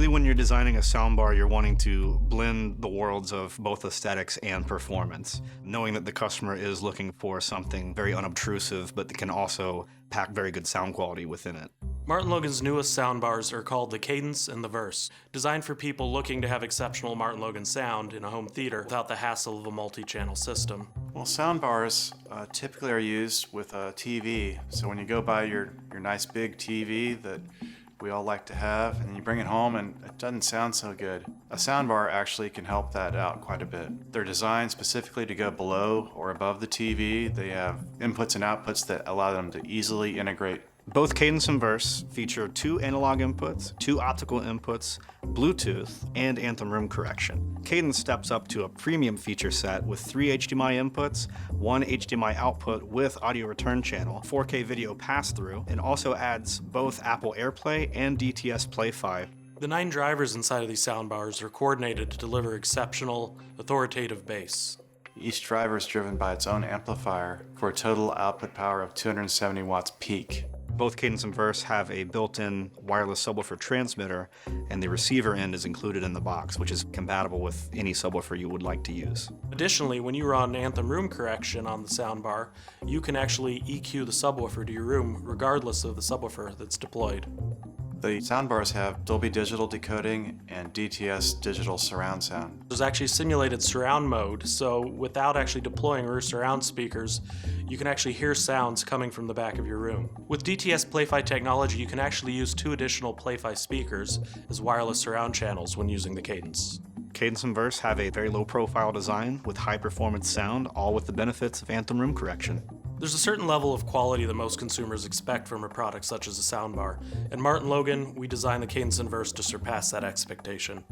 Really, when you're designing a soundbar, you're wanting to blend the worlds of both aesthetics and performance, knowing that the customer is looking for something very unobtrusive, but that can also pack very good sound quality within it. MartinLogan's newest soundbars are called the Cadence and the Verse, designed for people looking to have exceptional MartinLogan sound in a home theater without the hassle of a multi-channel system. Well, soundbars typically are used with a TV. So when you go buy your nice big TV that we all like to have, and you bring it home and it doesn't sound so good, a soundbar actually can help that out quite a bit. They're designed specifically to go below or above the TV. They have inputs and outputs that allow them to easily integrate. Both Cadence and Verse feature 2 analog inputs, 2 optical inputs, Bluetooth, and anthem room correction. Cadence steps up to a premium feature set with 3 HDMI inputs, 1 HDMI output with audio return channel, 4K video pass-through, and also adds both Apple AirPlay and DTS Play 5. The 9 drivers inside of these soundbars are coordinated to deliver exceptional, authoritative bass. Each driver is driven by its own amplifier for a total output power of 270 watts peak. Both Cadence and Verse have a built-in wireless subwoofer transmitter, and the receiver end is included in the box, which is compatible with any subwoofer you would like to use. Additionally, when you run anthem room correction on the soundbar, you can actually EQ the subwoofer to your room regardless of the subwoofer that's deployed. The soundbars have Dolby Digital decoding and DTS digital surround sound. There's actually simulated surround mode, so without actually deploying rear surround speakers, you can actually hear sounds coming from the back of your room. With DTS Play-Fi technology, you can actually use 2 additional Play-Fi speakers as wireless surround channels when using the Cadence. Cadence and Verse have a very low-profile design with high-performance sound, all with the benefits of anthem room correction. There's a certain level of quality that most consumers expect from a product such as a soundbar. At MartinLogan, we designed the Cadence and Verse to surpass that expectation.